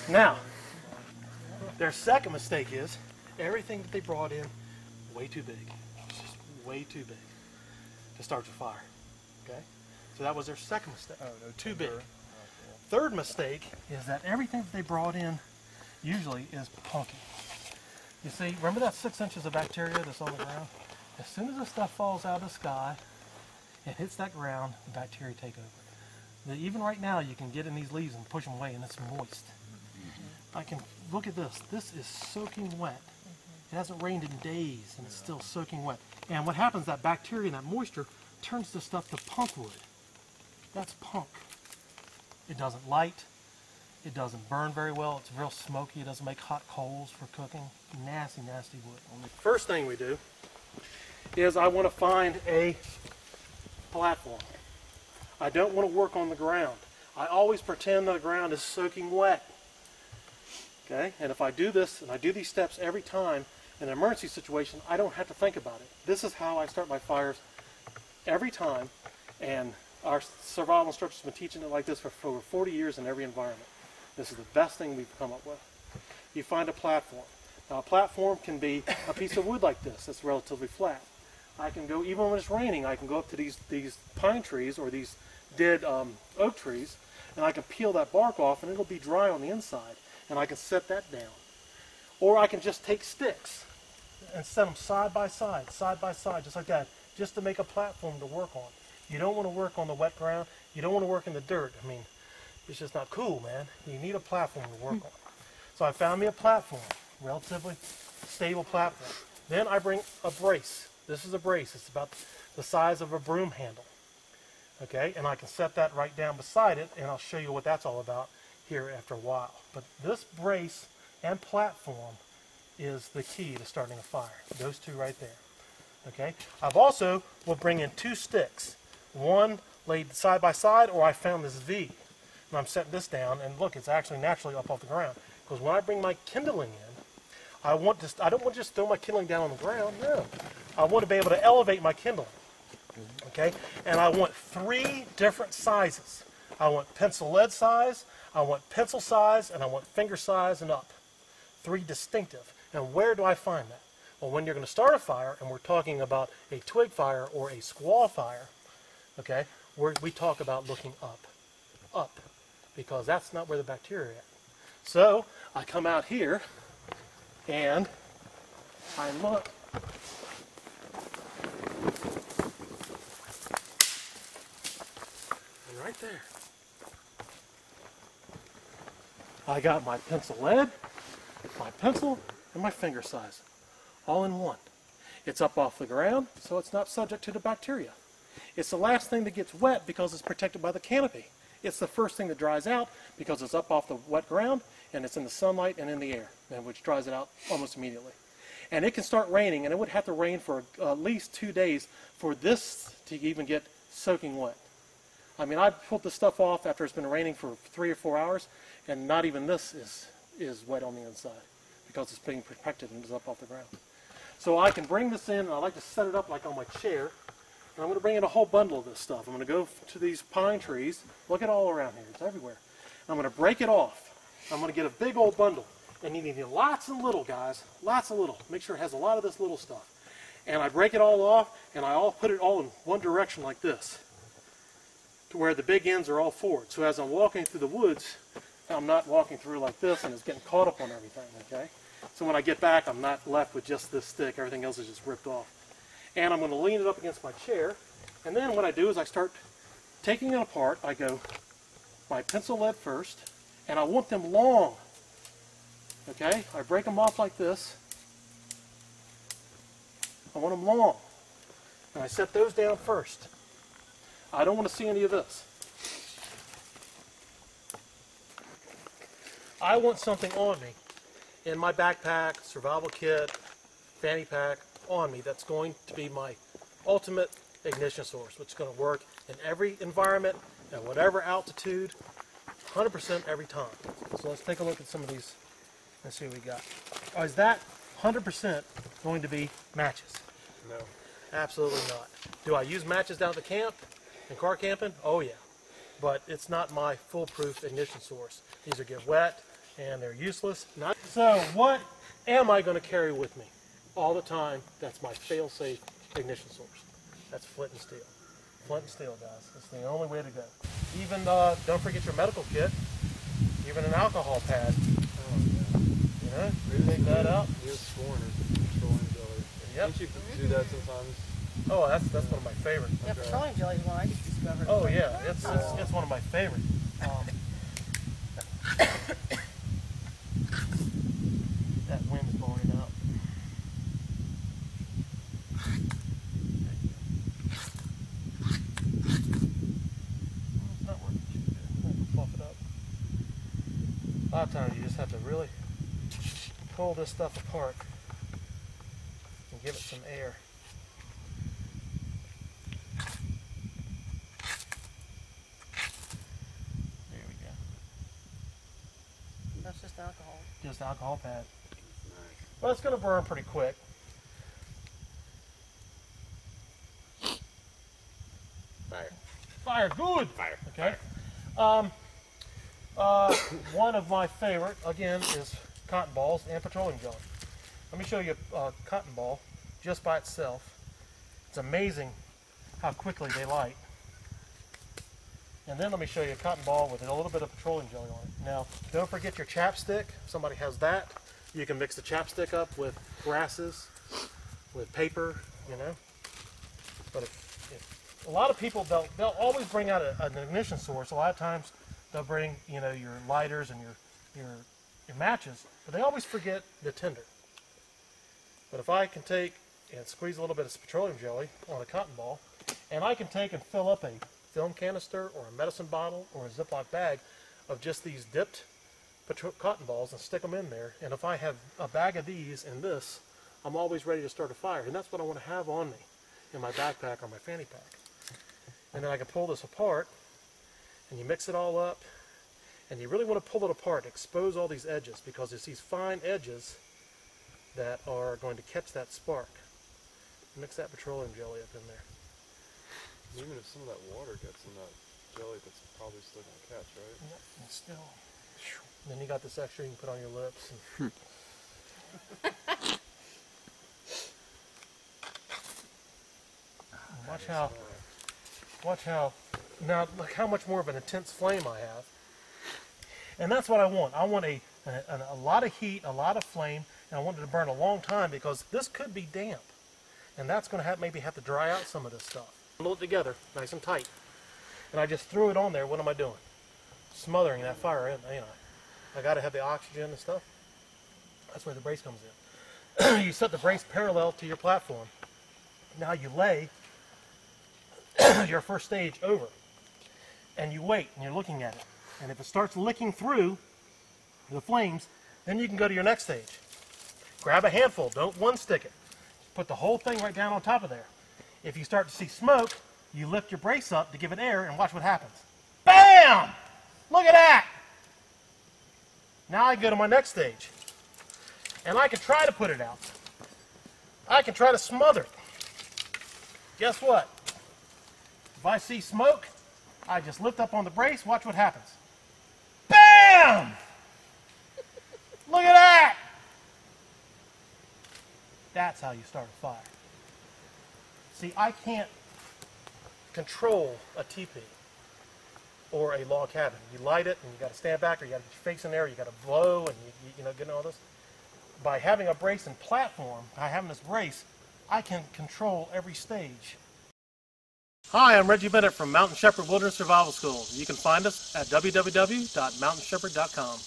Now, their second mistake is everything that they brought in way too big. It's just way too big to start your fire. Okay? So that was their second mistake. Oh, no, too big. Third mistake is that everything that they brought in usually is punky. You see, remember that 6 inches of bacteria that's on the ground? As soon as the stuff falls out of the sky and hits that ground, the bacteria take over. Even right now, you can get in these leaves and push them away, and it's moist. I can look at this. This is soaking wet. It hasn't rained in days, and it's still soaking wet. And what happens, that bacteria and that moisture turns the stuff to punk wood. That's punk. It doesn't light. It doesn't burn very well. It's real smoky. It doesn't make hot coals for cooking. Nasty, nasty wood. First thing we do is I want to find a platform. I don't want to work on the ground. I always pretend the ground is soaking wet. Okay? And if I do this, and I do these steps every time in an emergency situation, I don't have to think about it. This is how I start my fires every time, and our survival instructors have been teaching it like this for over 40 years in every environment. This is the best thing we've come up with. You find a platform. Now, a platform can be a piece of wood like this that's relatively flat. I can go, even when it's raining, I can go up to these pine trees or these dead oak trees, and I can peel that bark off, and it'll be dry on the inside, and I can set that down. Or I can just take sticks and set them side by side, just like that, just to make a platform to work on. You don't want to work on the wet ground. You don't want to work in the dirt. I mean, it's just not cool, man. You need a platform to work on. So I found me a platform, relatively stable platform. Then I bring a brace. This is a brace. It's about the size of a broom handle. Okay, and I can set that right down beside it, and I'll show you what that's all about here after a while. But this brace and platform is the key to starting a fire. Those two right there. Okay, I've also will bring in 2 sticks. One laid side by side, or I found this V. And I'm setting this down, and look, it's actually naturally up off the ground. Because when I bring my kindling in, I don't want to just throw my kindling down on the ground. No, I want to be able to elevate my kindling. Okay, and I want 3 different sizes. I want pencil lead size, I want pencil size, and I want finger size and up. 3 distinctive. And where do I find that? Well, when you're going to start a fire, and we're talking about a twig fire or a squaw fire, okay, we talk about looking up, because that's not where the bacteria are at. So I come out here and I look. And right there, I got my pencil lead, my pencil, and my finger size, all in one. It's up off the ground, so it's not subject to the bacteria. It's the last thing that gets wet because it's protected by the canopy. It's the first thing that dries out because it's up off the wet ground and it's in the sunlight and in the air, which dries it out almost immediately. And it can start raining, and it would have to rain for at least 2 days for this to even get soaking wet. I mean, I pulled this stuff off after it's been raining for 3 or 4 hours, and not even this is wet on the inside because it's being protected and is up off the ground. So I can bring this in, and I like to set it up like on my chair. And I'm going to bring in a whole bundle of this stuff. I'm going to go to these pine trees. Look at all around here. It's everywhere. I'm going to break it off. I'm going to get a big old bundle. And you need lots and little, guys. Lots of little. Make sure it has a lot of this little stuff. And I break it all off, and I put it all in one direction like this, to where the big ends are all forward. So as I'm walking through the woods, I'm not walking through like this, and it's getting caught up on everything, okay? So when I get back, I'm not left with just this stick. Everything else is just ripped off. And I'm going to lean it up against my chair, and then what I do is I start taking it apart. I go my pencil lead first, and I want them long. Okay, I break them off like this. I want them long, and I set those down first. I don't want to see any of this. I want something on me in my backpack, survival kit, fanny pack, on me that's going to be my ultimate ignition source, which is going to work in every environment, at whatever altitude, 100% every time. So let's take a look at some of these and see what we got. Oh, is that 100% going to be matches? No. Absolutely not. Do I use matches down at the camp and car camping? Oh yeah. But it's not my foolproof ignition source. These are get wet, and they're useless. So what am I going to carry with me all the time? That's my fail-safe ignition source. That's flint and steel. Flint and steel, guys. It's the only way to go. Even, don't forget your medical kit. Even an alcohol pad. Oh, yeah. You know, take that out. You're sworn as petroleum jelly. Yep. Don't you do that sometimes? Oh, that's one of my favorites. Yeah, petroleum jelly is one I just discovered. Oh yeah, it's one of my favorites. That wind's blowing it out. It's not working too good. I have to fluff it up. A lot of times you just have to really pull this stuff apart and give it some air. That's just alcohol. Just alcohol pad. Nice. Well, it's going to burn pretty quick. Fire. Fire, good. Fire. Okay. One of my favorite, again, is cotton balls and petroleum jelly. Let me show you a cotton ball just by itself. It's amazing how quickly they light. And then let me show you a cotton ball with a little bit of petroleum jelly on it. Now, don't forget your chapstick. If somebody has that, you can mix the chapstick up with grasses, with paper, you know. But if a lot of people, they'll always bring out an ignition source. A lot of times they'll bring, you know, your lighters and your matches, but they always forget the tinder. But if I can take and squeeze a little bit of petroleum jelly on a cotton ball, and I can take and fill up a film canister or a medicine bottle or a Ziploc bag of just these dipped cotton balls and stick them in there. And if I have a bag of these and this, I'm always ready to start a fire. And that's what I want to have on me in my backpack or my fanny pack. And then I can pull this apart and you mix it all up. And you really want to pull it apart, expose all these edges, because it's these fine edges that are going to catch that spark. Mix that petroleum jelly up in there. Even if some of that water gets in that jelly, that's probably still going to catch, right? Yep, and still. Then you got this extra you can put on your lips. And watch how, now look how much more of an intense flame I have. And that's what I want. I want a lot of heat, a lot of flame, and I want it to burn a long time because this could be damp. And that's going to maybe have to dry out some of this stuff. Bundle it together, nice and tight. And I just threw it on there. What am I doing? Smothering that fire in, you know. I got to have the oxygen and stuff. That's where the brace comes in. You set the brace parallel to your platform. Now you lay your first stage over. And you wait, and you're looking at it. And if it starts licking through the flames, then you can go to your next stage. Grab a handful, don't one stick it. Put the whole thing right down on top of there. If you start to see smoke, you lift your brace up to give it air and watch what happens. BAM! Look at that! Now I go to my next stage. And I can try to put it out. I can try to smother it. Guess what? If I see smoke, I just lift up on the brace, watch what happens. BAM! Look at that! That's how you start a fire. See, I can't control a teepee or a log cabin. You light it and you got to stand back or you got to get your face in there, you got to blow and you know, getting all this. By having a brace and platform, by having this brace, I can control every stage. Hi, I'm Reggie Bennett from Mountain Shepherd Wilderness Survival School. You can find us at www.mountainshepherd.com.